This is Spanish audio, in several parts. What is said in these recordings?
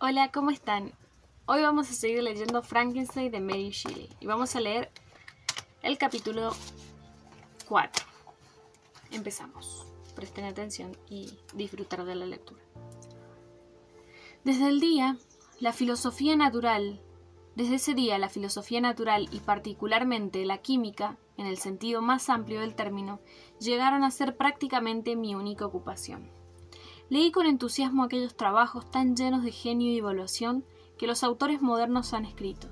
Hola, ¿cómo están? Hoy vamos a seguir leyendo Frankenstein de Mary Shelley y vamos a leer el capítulo 4. Empezamos. Presten atención y disfrutar de la lectura. Desde ese día, la filosofía natural y particularmente la química, en el sentido más amplio del término, llegaron a ser prácticamente mi única ocupación. Leí con entusiasmo aquellos trabajos tan llenos de genio y evaluación que los autores modernos han escrito.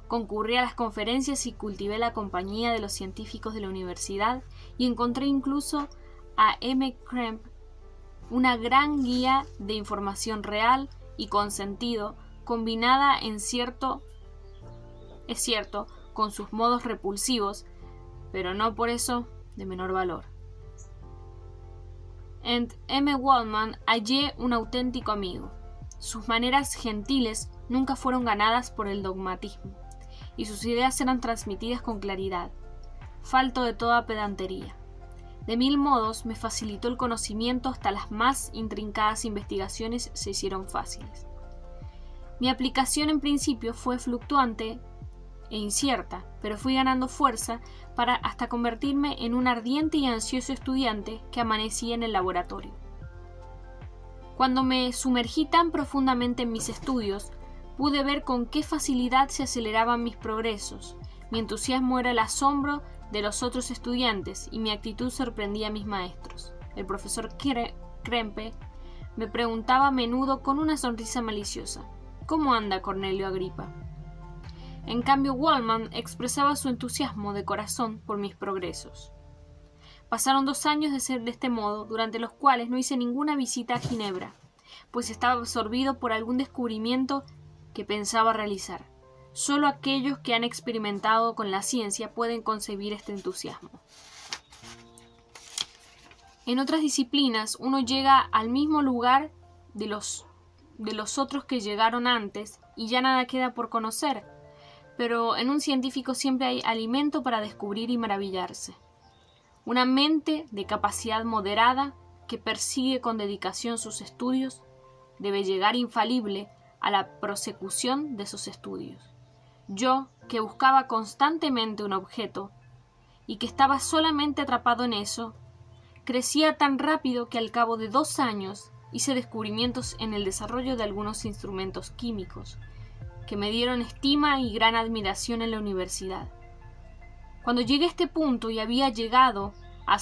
Concurrí a las conferencias y cultivé la compañía de los científicos de la universidad y encontré incluso a M. Krempe, una gran guía de información real y con sentido, combinada es cierto, con sus modos repulsivos, pero no por eso de menor valor. En M. Waldman hallé un auténtico amigo. Sus maneras gentiles nunca fueron ganadas por el dogmatismo, y sus ideas eran transmitidas con claridad, falto de toda pedantería. De mil modos me facilitó el conocimiento, hasta las más intrincadas investigaciones se hicieron fáciles. Mi aplicación en principio fue fluctuante e incierta, pero fui ganando fuerza hasta convertirme en un ardiente y ansioso estudiante que amanecía en el laboratorio. Cuando me sumergí tan profundamente en mis estudios, pude ver con qué facilidad se aceleraban mis progresos. Mi entusiasmo era el asombro de los otros estudiantes y mi actitud sorprendía a mis maestros. El profesor Krempe me preguntaba a menudo con una sonrisa maliciosa: ¿cómo anda Cornelio Agripa? En cambio, Waldman expresaba su entusiasmo de corazón por mis progresos. Pasaron 2 años de ser de este modo, durante los cuales no hice ninguna visita a Ginebra, pues estaba absorbido por algún descubrimiento que pensaba realizar. Solo aquellos que han experimentado con la ciencia pueden concebir este entusiasmo. En otras disciplinas uno llega al mismo lugar de los otros que llegaron antes y ya nada queda por conocer, pero en un científico siempre hay alimento para descubrir y maravillarse. Una mente de capacidad moderada que persigue con dedicación sus estudios debe llegar infalible a la prosecución de esos estudios. Yo, que buscaba constantemente un objeto y que estaba solamente atrapado en eso, crecía tan rápido que al cabo de 2 años hice descubrimientos en el desarrollo de algunos instrumentos químicos que me dieron estima y gran admiración en la universidad. Cuando llegué a este punto y había llegado a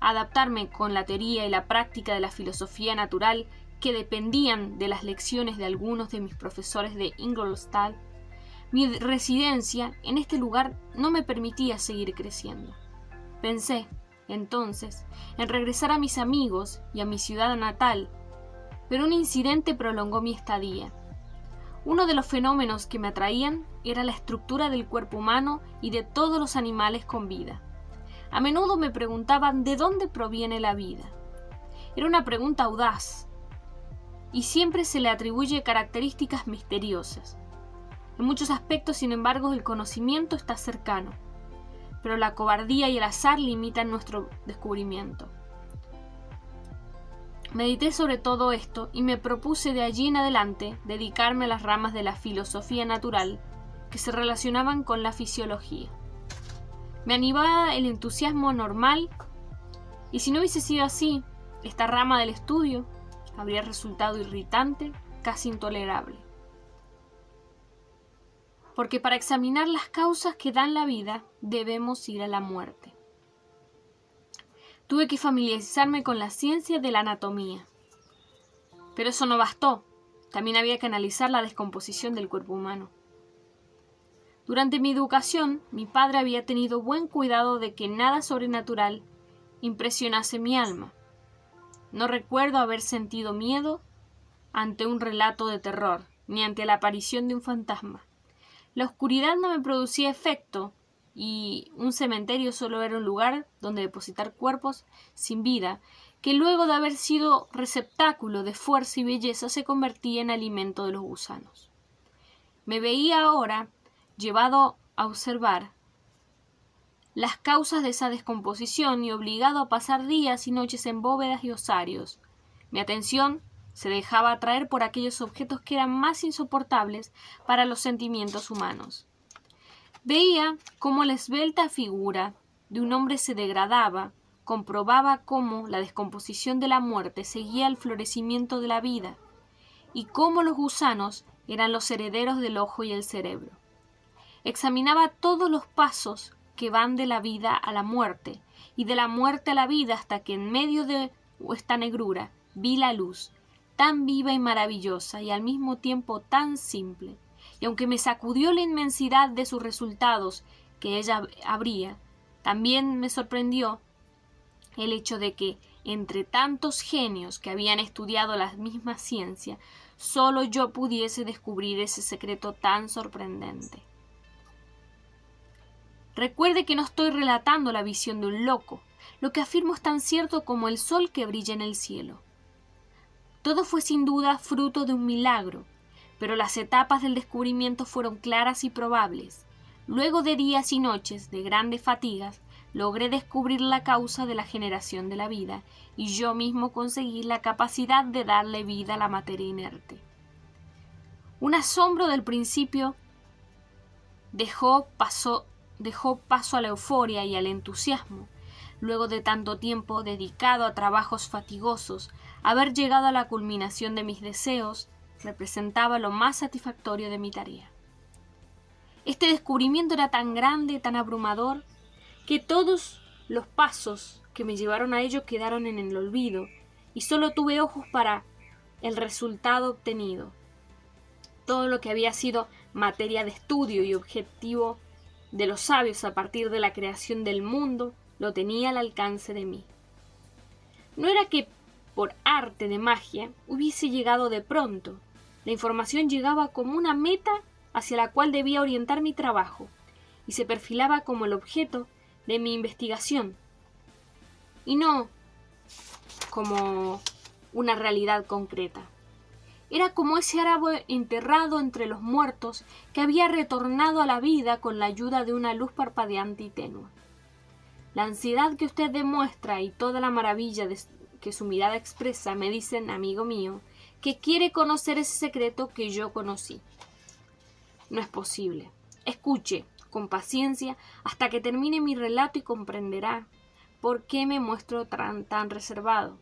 adaptarme con la teoría y la práctica de la filosofía natural que dependían de las lecciones de algunos de mis profesores de Ingolstadt, mi residencia en este lugar no me permitía seguir creciendo. Pensé, entonces, en regresar a mis amigos y a mi ciudad natal, pero un incidente prolongó mi estadía. Uno de los fenómenos que me atraían era la estructura del cuerpo humano y de todos los animales con vida. A menudo me preguntaban de dónde proviene la vida. Era una pregunta audaz, y siempre se le atribuye características misteriosas. En muchos aspectos, sin embargo, el conocimiento está cercano, pero la cobardía y el azar limitan nuestro descubrimiento. Medité sobre todo esto y me propuse de allí en adelante dedicarme a las ramas de la filosofía natural que se relacionaban con la fisiología. Me animaba el entusiasmo normal, y si no hubiese sido así, esta rama del estudio habría resultado irritante, casi intolerable. Porque para examinar las causas que dan la vida, debemos ir a la muerte. Tuve que familiarizarme con la ciencia de la anatomía. Pero eso no bastó. También había que analizar la descomposición del cuerpo humano. Durante mi educación, mi padre había tenido buen cuidado de que nada sobrenatural impresionase mi alma. No recuerdo haber sentido miedo ante un relato de terror, ni ante la aparición de un fantasma. La oscuridad no me producía efecto, y un cementerio solo era un lugar donde depositar cuerpos sin vida, que luego de haber sido receptáculo de fuerza y belleza se convertía en alimento de los gusanos. Me veía ahora llevado a observar las causas de esa descomposición y obligado a pasar días y noches en bóvedas y osarios. Mi atención se dejaba atraer por aquellos objetos que eran más insoportables para los sentimientos humanos. Veía cómo la esbelta figura de un hombre se degradaba, comprobaba cómo la descomposición de la muerte seguía el florecimiento de la vida, y cómo los gusanos eran los herederos del ojo y el cerebro. Examinaba todos los pasos que van de la vida a la muerte, y de la muerte a la vida, hasta que en medio de esta negrura vi la luz, tan viva y maravillosa, y al mismo tiempo tan simple, y aunque me sacudió la inmensidad de sus resultados que ella habría, también me sorprendió el hecho de que, entre tantos genios que habían estudiado la misma ciencia, solo yo pudiese descubrir ese secreto tan sorprendente. Recuerde que no estoy relatando la visión de un loco. Lo que afirmo es tan cierto como el sol que brilla en el cielo. Todo fue sin duda fruto de un milagro, pero las etapas del descubrimiento fueron claras y probables. Luego de días y noches de grandes fatigas, logré descubrir la causa de la generación de la vida, y yo mismo conseguí la capacidad de darle vida a la materia inerte. Un asombro del principio dejó paso a la euforia y al entusiasmo. Luego de tanto tiempo dedicado a trabajos fatigosos, haber llegado a la culminación de mis deseos representaba lo más satisfactorio de mi tarea. Este descubrimiento era tan grande, tan abrumador, que todos los pasos que me llevaron a ello quedaron en el olvido, y solo tuve ojos para el resultado obtenido. Todo lo que había sido materia de estudio y objetivo de los sabios a partir de la creación del mundo, lo tenía al alcance de mí. No era que por arte de magia hubiese llegado de pronto. La información llegaba como una meta hacia la cual debía orientar mi trabajo, y se perfilaba como el objeto de mi investigación, y no como una realidad concreta. Era como ese árabe enterrado entre los muertos que había retornado a la vida con la ayuda de una luz parpadeante y tenue. La ansiedad que usted demuestra y toda la maravilla que su mirada expresa me dicen, amigo mío, que quiere conocer ese secreto que yo conocí. No es posible. Escuche con paciencia hasta que termine mi relato y comprenderá por qué me muestro tan reservado.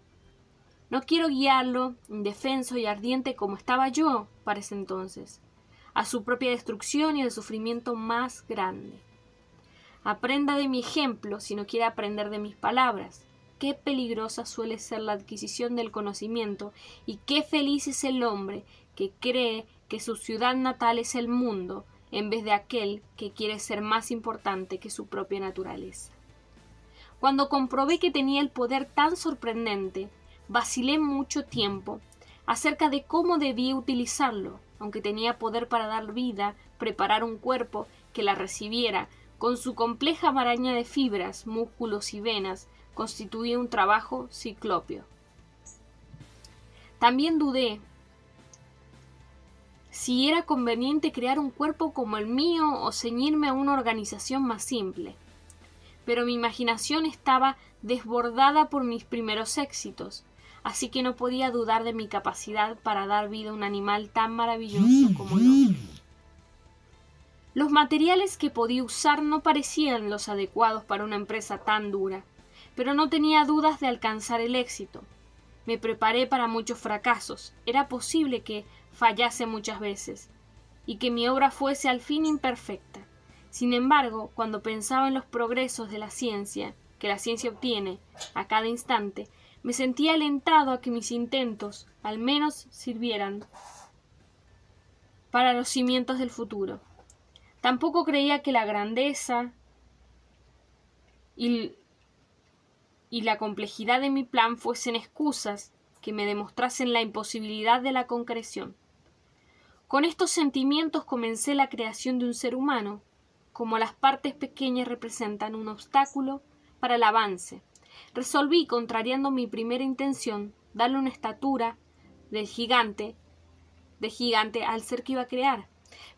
No quiero guiarlo, indefenso y ardiente como estaba yo para ese entonces, a su propia destrucción y al sufrimiento más grande. Aprenda de mi ejemplo si no quiere aprender de mis palabras. Qué peligrosa suele ser la adquisición del conocimiento, y qué feliz es el hombre que cree que su ciudad natal es el mundo, en vez de aquel que quiere ser más importante que su propia naturaleza. Cuando comprobé que tenía el poder tan sorprendente, vacilé mucho tiempo acerca de cómo debía utilizarlo, aunque tenía poder para dar vida, preparar un cuerpo que la recibiera, con su compleja maraña de fibras, músculos y venas, constituía un trabajo ciclópeo. También dudé si era conveniente crear un cuerpo como el mío o ceñirme a una organización más simple. Pero mi imaginación estaba desbordada por mis primeros éxitos, así que no podía dudar de mi capacidad para dar vida a un animal tan maravilloso como el hombre. Los materiales que podía usar no parecían los adecuados para una empresa tan dura, pero no tenía dudas de alcanzar el éxito. Me preparé para muchos fracasos. Era posible que fallase muchas veces, y que mi obra fuese al fin imperfecta. Sin embargo, cuando pensaba en los progresos de la ciencia, que la ciencia obtiene a cada instante, me sentía alentado a que mis intentos, al menos, sirvieran para los cimientos del futuro. Tampoco creía que la grandeza y la complejidad de mi plan fuesen excusas que me demostrasen la imposibilidad de la concreción. Con estos sentimientos comencé la creación de un ser humano. Como las partes pequeñas representan un obstáculo para el avance, resolví, contrariando mi primera intención, darle una estatura de gigante al ser que iba a crear.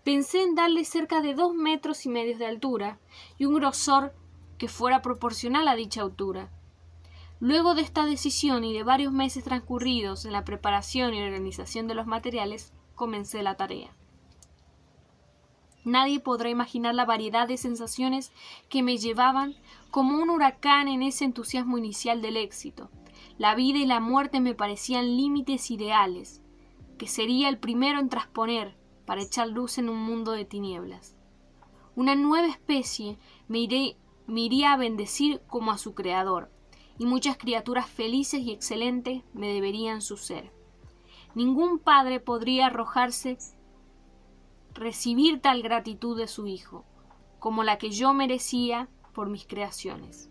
Pensé en darle cerca de 2,5 metros de altura y un grosor que fuera proporcional a dicha altura. Luego de esta decisión y de varios meses transcurridos en la preparación y organización de los materiales, comencé la tarea. Nadie podrá imaginar la variedad de sensaciones que me llevaban como un huracán en ese entusiasmo inicial del éxito. La vida y la muerte me parecían límites ideales, que sería el primero en trasponer para echar luz en un mundo de tinieblas. Una nueva especie me iría a bendecir como a su creador, y muchas criaturas felices y excelentes me deberían su ser. Ningún padre podría arrojarse recibir tal gratitud de su hijo, como la que yo merecía por mis creaciones.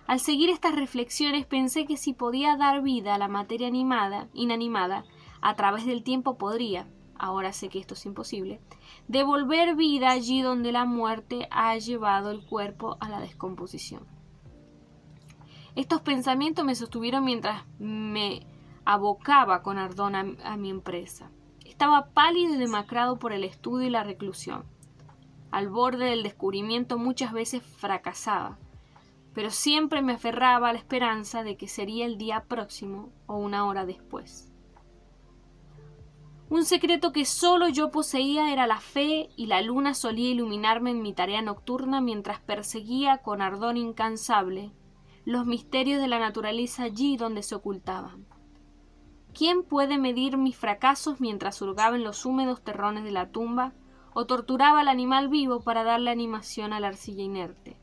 Al seguir estas reflexiones pensé que si podía dar vida a la materia inanimada, a través del tiempo podría, ahora sé que esto es imposible, devolver vida allí donde la muerte ha llevado el cuerpo a la descomposición. Estos pensamientos me sostuvieron mientras me abocaba con ardor a mi empresa. Estaba pálido y demacrado por el estudio y la reclusión. Al borde del descubrimiento muchas veces fracasaba, pero siempre me aferraba a la esperanza de que sería el día próximo o una hora después. Un secreto que solo yo poseía era la fe, y la luna solía iluminarme en mi tarea nocturna mientras perseguía con ardor incansable los misterios de la naturaleza allí donde se ocultaban. ¿Quién puede medir mis fracasos mientras hurgaba en los húmedos terrones de la tumba o torturaba al animal vivo para darle animación a la arcilla inerte?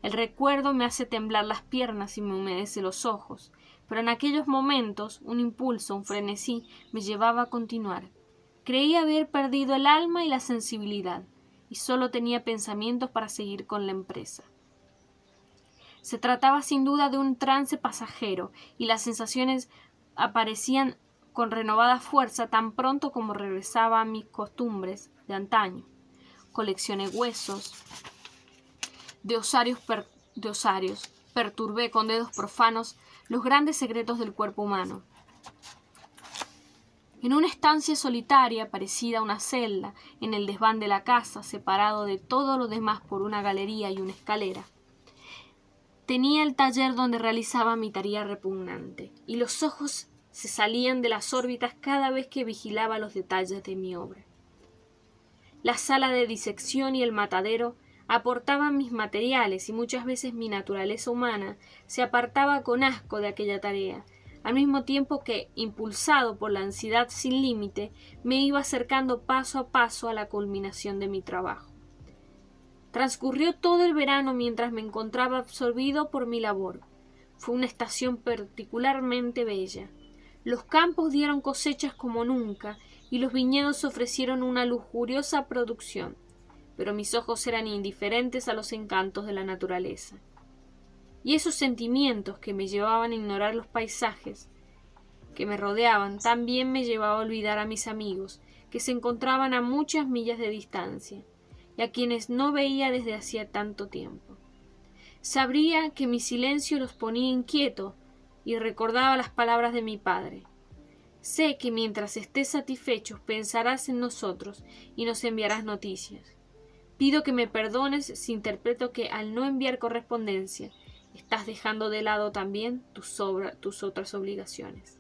El recuerdo me hace temblar las piernas y me humedece los ojos, pero en aquellos momentos un impulso, un frenesí, me llevaba a continuar. Creía haber perdido el alma y la sensibilidad, y solo tenía pensamientos para seguir con la empresa. Se trataba sin duda de un trance pasajero, y las sensaciones aparecían con renovada fuerza tan pronto como regresaba a mis costumbres de antaño. Coleccioné huesos de osarios, perturbé con dedos profanos los grandes secretos del cuerpo humano. En una estancia solitaria, parecida a una celda, en el desván de la casa, separado de todo lo demás por una galería y una escalera, tenía el taller donde realizaba mi tarea repugnante, y los ojos se salían de las órbitas cada vez que vigilaba los detalles de mi obra. La sala de disección y el matadero aportaban mis materiales, y muchas veces mi naturaleza humana se apartaba con asco de aquella tarea, al mismo tiempo que, impulsado por la ansiedad sin límite, me iba acercando paso a paso a la culminación de mi trabajo. Transcurrió todo el verano mientras me encontraba absorbido por mi labor. Fue una estación particularmente bella. Los campos dieron cosechas como nunca, y los viñedos ofrecieron una lujuriosa producción, pero mis ojos eran indiferentes a los encantos de la naturaleza. Y esos sentimientos que me llevaban a ignorar los paisajes que me rodeaban también me llevaba a olvidar a mis amigos, que se encontraban a muchas millas de distancia, y a quienes no veía desde hacía tanto tiempo. Sabría que mi silencio los ponía inquietos, y recordaba las palabras de mi padre. Sé que mientras estés satisfechos pensarás en nosotros y nos enviarás noticias. Pido que me perdones si interpreto que al no enviar correspondencia estás dejando de lado también tus otras obligaciones.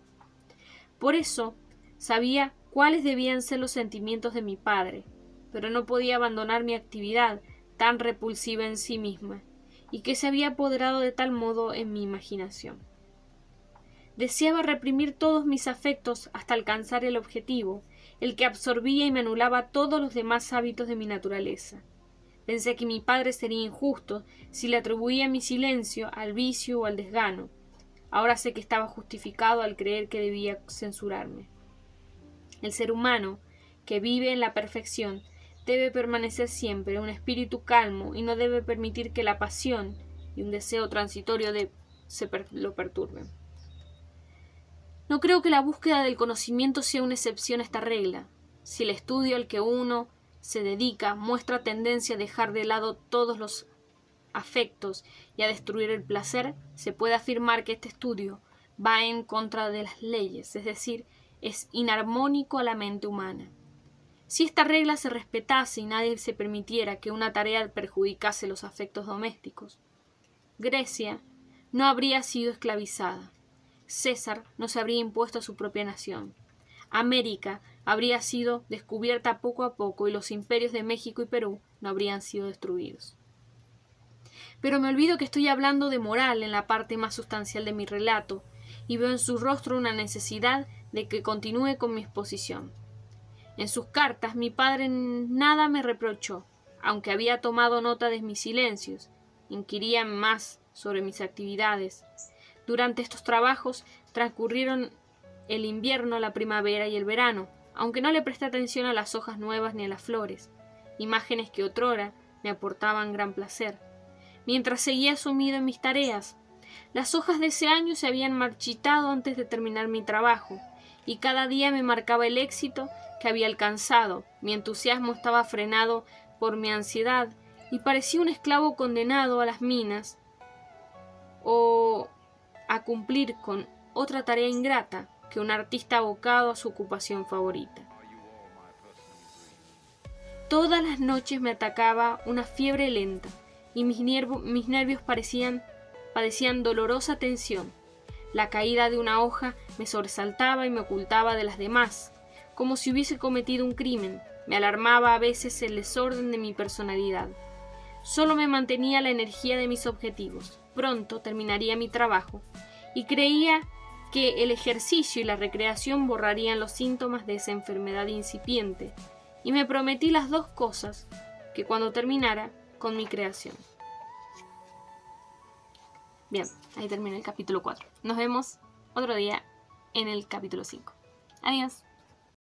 Por eso sabía cuáles debían ser los sentimientos de mi padre, pero no podía abandonar mi actividad tan repulsiva en sí misma, y que se había apoderado de tal modo en mi imaginación. Deseaba reprimir todos mis afectos hasta alcanzar el objetivo, el que absorbía y me anulaba todos los demás hábitos de mi naturaleza. Pensé que mi padre sería injusto si le atribuía mi silencio al vicio o al desgano. Ahora sé que estaba justificado al creer que debía censurarme. El ser humano, que vive en la perfección, debe permanecer siempre un espíritu calmo y no debe permitir que la pasión y un deseo transitorio lo perturben. No creo que la búsqueda del conocimiento sea una excepción a esta regla. Si el estudio al que uno se dedica muestra tendencia a dejar de lado todos los afectos y a destruir el placer, se puede afirmar que este estudio va en contra de las leyes, es decir, es inarmónico a la mente humana. Si esta regla se respetase y nadie se permitiera que una tarea perjudicase los afectos domésticos, Grecia no habría sido esclavizada. César no se habría impuesto a su propia nación. América habría sido descubierta poco a poco y los imperios de México y Perú no habrían sido destruidos. Pero me olvido que estoy hablando de moral en la parte más sustancial de mi relato y veo en su rostro una necesidad de que continúe con mi exposición. En sus cartas mi padre nada me reprochó, aunque había tomado nota de mis silencios, inquiría más sobre mis actividades. Durante estos trabajos transcurrieron el invierno, la primavera y el verano, aunque no le presté atención a las hojas nuevas ni a las flores, imágenes que otrora me aportaban gran placer. Mientras seguía sumido en mis tareas, las hojas de ese año se habían marchitado antes de terminar mi trabajo, y cada día me marcaba el éxito que había alcanzado. Mi entusiasmo estaba frenado por mi ansiedad, y parecía un esclavo condenado a las minas o a cumplir con otra tarea ingrata que un artista abocado a su ocupación favorita. Todas las noches me atacaba una fiebre lenta y mis nervios padecían dolorosa tensión. La caída de una hoja me sobresaltaba y me ocultaba de las demás, como si hubiese cometido un crimen. Me alarmaba a veces el desorden de mi personalidad. Solo me mantenía la energía de mis objetivos. Pronto terminaría mi trabajo y creía que el ejercicio y la recreación borrarían los síntomas de esa enfermedad incipiente, y me prometí las dos cosas que cuando terminara con mi creación. Bien, ahí termina el capítulo 4. Nos vemos otro día en el capítulo 5. Adiós.